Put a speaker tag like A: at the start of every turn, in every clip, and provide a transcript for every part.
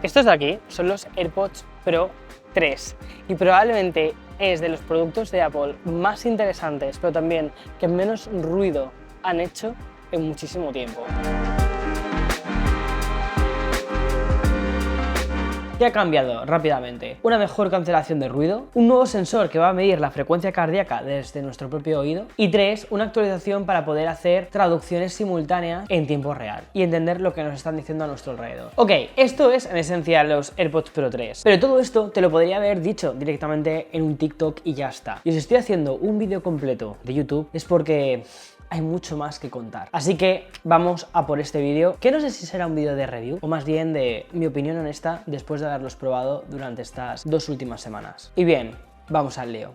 A: Estos de aquí son los AirPods Pro 3 y probablemente es de los productos de Apple más interesantes, pero también que menos ruido han hecho en muchísimo tiempo. ¿Qué ha cambiado rápidamente? Una mejor cancelación de ruido, un nuevo sensor que va a medir la frecuencia cardíaca desde nuestro propio oído y 3, una actualización para poder hacer traducciones simultáneas en tiempo real y entender lo que nos están diciendo a nuestro alrededor. Ok, esto es en esencia los AirPods Pro 3, pero todo esto te lo podría haber dicho directamente en un TikTok y ya está. Y os estoy haciendo un vídeo completo de YouTube es porque hay mucho más que contar. Así que vamos a por este vídeo, que no sé si será un vídeo de review o más bien de mi opinión honesta después de haberlos probado durante estas 2 últimas semanas. Y bien, vamos al lío.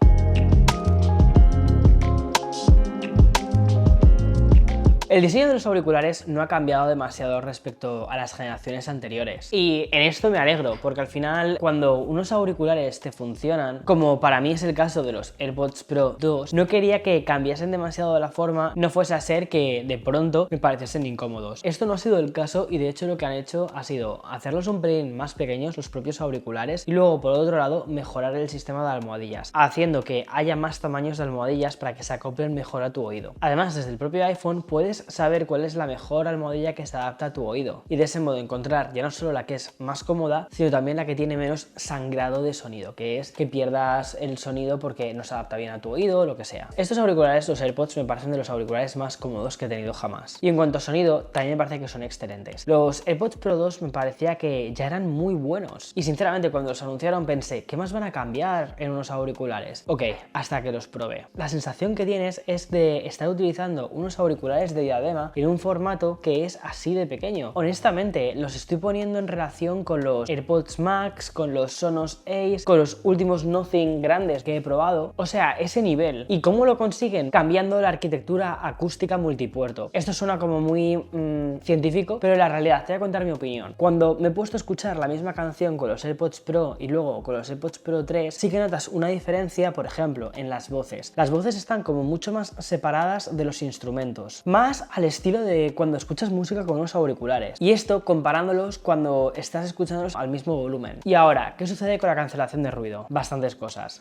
A: El diseño de los auriculares no ha cambiado demasiado respecto a las generaciones anteriores y en esto me alegro porque al final cuando unos auriculares te funcionan, como para mí es el caso de los AirPods Pro 2, no quería que cambiasen demasiado la forma, no fuese a ser que de pronto me pareciesen incómodos. Esto no ha sido el caso y de hecho lo que han hecho ha sido hacerlos un pelín más pequeños los propios auriculares y luego por otro lado mejorar el sistema de almohadillas, haciendo que haya más tamaños de almohadillas para que se acoplen mejor a tu oído. Además, desde el propio iPhone puedes saber cuál es la mejor almohadilla que se adapta a tu oído y de ese modo encontrar ya no solo la que es más cómoda, sino también la que tiene menos sangrado de sonido, que es que pierdas el sonido porque no se adapta bien a tu oído o lo que sea. Estos auriculares, los AirPods, me parecen de los auriculares más cómodos que he tenido jamás. Y en cuanto a sonido, también me parece que son excelentes. Los AirPods Pro 2 me parecía que ya eran muy buenos y sinceramente cuando los anunciaron pensé, ¿qué más van a cambiar en unos auriculares? Ok, hasta que los probé. La sensación que tienes es de estar utilizando unos auriculares de diadema en un formato que es así de pequeño. Honestamente, los estoy poniendo en relación con los AirPods Max, con los Sonos Ace, con los últimos Nothing grandes que he probado. O sea, ese nivel. ¿Y cómo lo consiguen? Cambiando la arquitectura acústica multipuerto. Esto suena como muy científico, pero en la realidad te voy a contar mi opinión. Cuando me he puesto a escuchar la misma canción con los AirPods Pro y luego con los AirPods Pro 3, sí que notas una diferencia, por ejemplo, en las voces. Las voces están como mucho más separadas de los instrumentos. Más al estilo de cuando escuchas música con unos auriculares. Y esto comparándolos cuando estás escuchándolos al mismo volumen. Y ahora, ¿qué sucede con la cancelación de ruido? Bastantes cosas.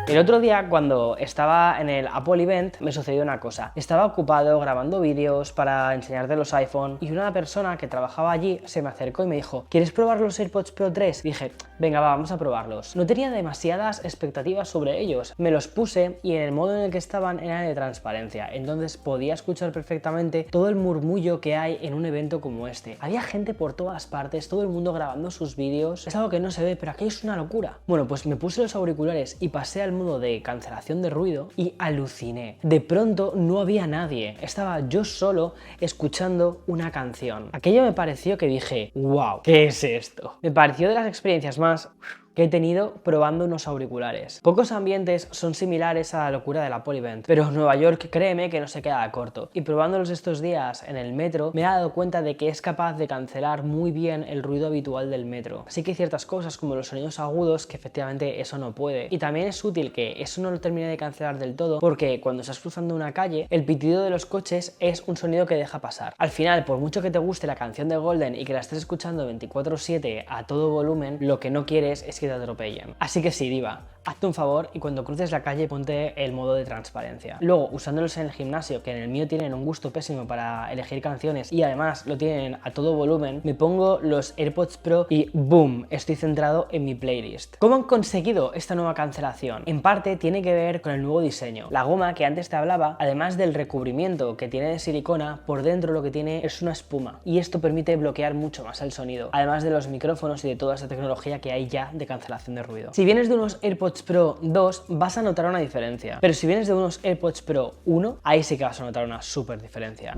A: El otro día, cuando estaba en el Apple Event, me sucedió una cosa. Estaba ocupado grabando vídeos para enseñarte los iPhone y una persona que trabajaba allí se me acercó y me dijo, ¿quieres probar los AirPods Pro 3? Y dije, venga, vamos a probarlos. No tenía demasiadas expectativas sobre ellos. Me los puse y en el modo en el que estaban era de transparencia. Entonces podía escuchar perfectamente todo el murmullo que hay en un evento como este. Había gente por todas partes, todo el mundo grabando sus vídeos. Es algo que no se ve, pero aquí es una locura. Bueno, pues me puse los auriculares y pasé al modo de cancelación de ruido y aluciné. De pronto no había nadie, estaba yo solo escuchando una canción. Aquello me pareció que dije, wow, ¿qué es esto? Me pareció de las experiencias más que he tenido probando unos auriculares. Pocos ambientes son similares a la locura del Apple Event, pero Nueva York, créeme que no se queda corto. Y probándolos estos días en el metro, me he dado cuenta de que es capaz de cancelar muy bien el ruido habitual del metro. Así que hay ciertas cosas como los sonidos agudos que efectivamente eso no puede. Y también es útil que eso no lo termine de cancelar del todo, porque cuando estás cruzando una calle, el pitido de los coches es un sonido que deja pasar. Al final, por mucho que te guste la canción de Golden y que la estés escuchando 24/7 a todo volumen, lo que no quieres es que te atropellen. Así que sí, diva, hazte un favor y cuando cruces la calle ponte el modo de transparencia. Luego, usándolos en el gimnasio, que en el mío tienen un gusto pésimo para elegir canciones y además lo tienen a todo volumen, me pongo los AirPods Pro y ¡boom! Estoy centrado en mi playlist. ¿Cómo han conseguido esta nueva cancelación? En parte tiene que ver con el nuevo diseño. La goma que antes te hablaba, además del recubrimiento que tiene de silicona, por dentro lo que tiene es una espuma y esto permite bloquear mucho más el sonido, además de los micrófonos y de toda esa tecnología que hay ya de cancelación de ruido. Si vienes de unos AirPods Pro 2 vas a notar una diferencia, pero si vienes de unos AirPods Pro 1, ahí sí que vas a notar una súper diferencia.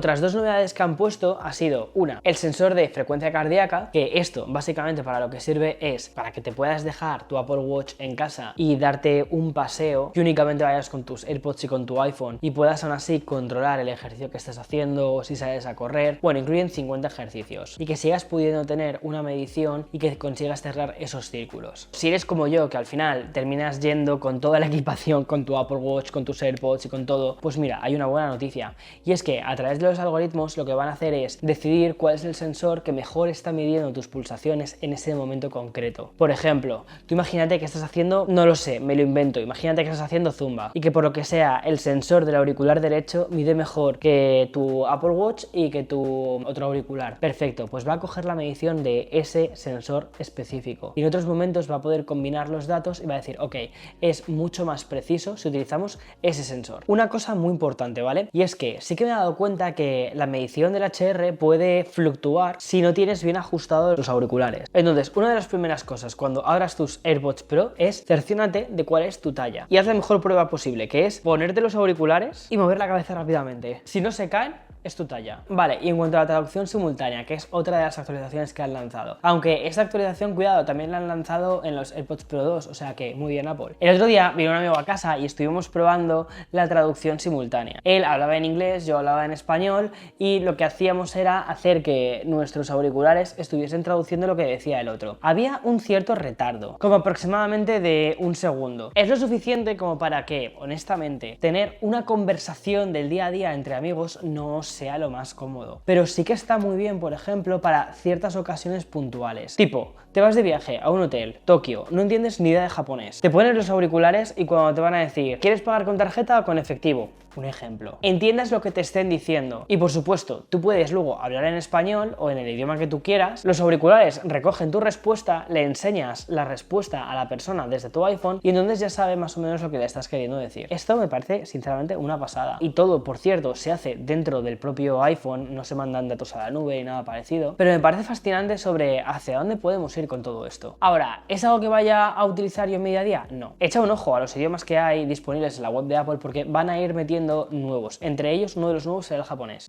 A: Otras dos novedades que han puesto ha sido una, el sensor de frecuencia cardíaca, que esto básicamente para lo que sirve es para que te puedas dejar tu Apple Watch en casa y darte un paseo, que únicamente vayas con tus AirPods y con tu iPhone y puedas aún así controlar el ejercicio que estés haciendo o si sales a correr. Bueno, incluyen 50 ejercicios y que sigas pudiendo tener una medición y que consigas cerrar esos círculos. Si eres como yo, que al final terminas yendo con toda la equipación, con tu Apple Watch, con tus AirPods y con todo, pues mira, hay una buena noticia, y es que a través de los algoritmos lo que van a hacer es decidir cuál es el sensor que mejor está midiendo tus pulsaciones en ese momento concreto. Por ejemplo, tú imagínate que estás haciendo, no lo sé, me lo invento, imagínate que estás haciendo zumba y que por lo que sea el sensor del auricular derecho mide mejor que tu Apple Watch y que tu otro auricular. Perfecto, pues va a coger la medición de ese sensor específico y en otros momentos va a poder combinar los datos y va a decir, ok, es mucho más preciso si utilizamos ese sensor. Una cosa muy importante, ¿vale? Y es que sí que me he dado cuenta que la medición del HR puede fluctuar si no tienes bien ajustados los auriculares. Entonces, una de las primeras cosas cuando abras tus AirPods Pro es cerciónate de cuál es tu talla y haz la mejor prueba posible, que es ponerte los auriculares y mover la cabeza rápidamente. Si no se caen, es tu talla. Vale, y en cuanto a la traducción simultánea, que es otra de las actualizaciones que han lanzado, aunque esta actualización, cuidado, también la han lanzado en los AirPods Pro 2, o sea que muy bien Apple. El otro día vino un amigo a casa y estuvimos probando la traducción simultánea. Él hablaba en inglés, yo hablaba en español y lo que hacíamos era hacer que nuestros auriculares estuviesen traduciendo lo que decía el otro. Había un cierto retardo, como aproximadamente de un segundo. Es lo suficiente como para que, honestamente, tener una conversación del día a día entre amigos no sea lo más cómodo, pero sí que está muy bien, por ejemplo, para ciertas ocasiones puntuales. Tipo, te vas de viaje a un hotel, Tokio, no entiendes ni idea de japonés, te pones los auriculares y cuando te van a decir, ¿quieres pagar con tarjeta o con efectivo? Un ejemplo. Entiendas lo que te estén diciendo y por supuesto tú puedes luego hablar en español o en el idioma que tú quieras, los auriculares recogen tu respuesta, le enseñas la respuesta a la persona desde tu iPhone y entonces ya sabe más o menos lo que le estás queriendo decir. Esto me parece sinceramente una pasada y todo, por cierto, se hace dentro del propio iPhone, no se mandan datos a la nube ni nada parecido, pero me parece fascinante sobre hacia dónde podemos ir con todo esto. Ahora, ¿es algo que vaya a utilizar yo en mi día a día? No. Echa un ojo a los idiomas que hay disponibles en la web de Apple porque van a ir metiendo nuevos, entre ellos uno de los nuevos será el japonés.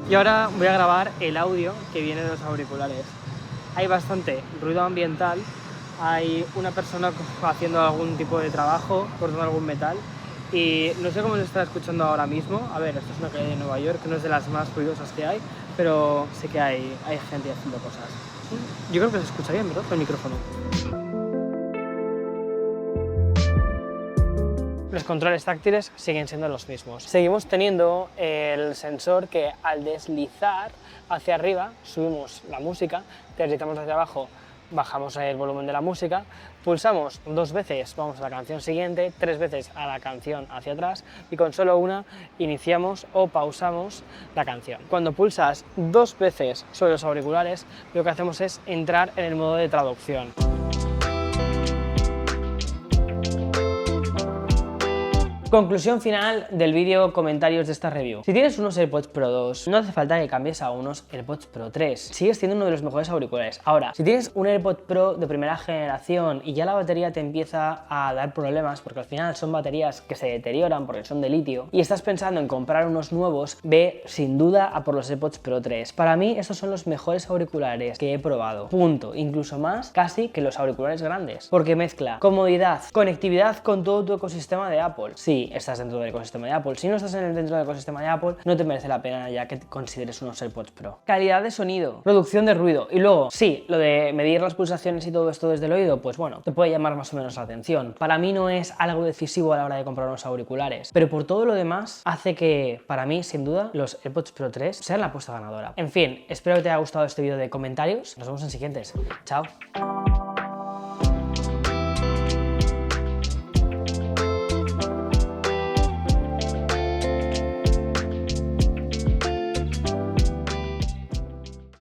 A: Y ahora voy a grabar el audio que viene de los auriculares. Hay bastante ruido ambiental, hay una persona haciendo algún tipo de trabajo, cortando algún metal y no sé cómo se está escuchando ahora mismo. A ver, esto es una calle de Nueva York, que no es de las más ruidosas que hay, pero sé que hay gente haciendo cosas. Yo creo que se escucha bien, ¿verdad? Con el micrófono. Los controles táctiles siguen siendo los mismos. Seguimos teniendo el sensor que al deslizar hacia arriba subimos la música, deslizamos hacia abajo, bajamos el volumen de la música, pulsamos 2 veces, vamos a la canción siguiente, 3 veces a la canción hacia atrás y con solo una iniciamos o pausamos la canción. Cuando pulsas 2 veces sobre los auriculares, lo que hacemos es entrar en el modo de traducción. Conclusión final del vídeo, comentarios de esta review. Si tienes unos AirPods Pro 2, no hace falta que cambies a unos AirPods Pro 3. Sigues siendo uno de los mejores auriculares. Ahora, si tienes un AirPod Pro de primera generación y ya la batería te empieza a dar problemas, porque al final son baterías que se deterioran porque son de litio, y estás pensando en comprar unos nuevos, ve sin duda a por los AirPods Pro 3. Para mí, estos son los mejores auriculares que he probado. Punto. Incluso más casi que los auriculares grandes. Porque mezcla comodidad, conectividad con todo tu ecosistema de Apple. Sí, estás dentro del ecosistema de Apple. Si no estás dentro del ecosistema de Apple, no te merece la pena ya que consideres unos AirPods Pro. Calidad de sonido, reducción de ruido y luego, sí, lo de medir las pulsaciones y todo esto desde el oído, pues bueno, te puede llamar más o menos la atención. Para mí no es algo decisivo a la hora de comprar unos auriculares, pero por todo lo demás hace que, para mí, sin duda, los AirPods Pro 3 sean la apuesta ganadora. En fin, espero que te haya gustado este vídeo de comentarios. Nos vemos en siguientes. Chao.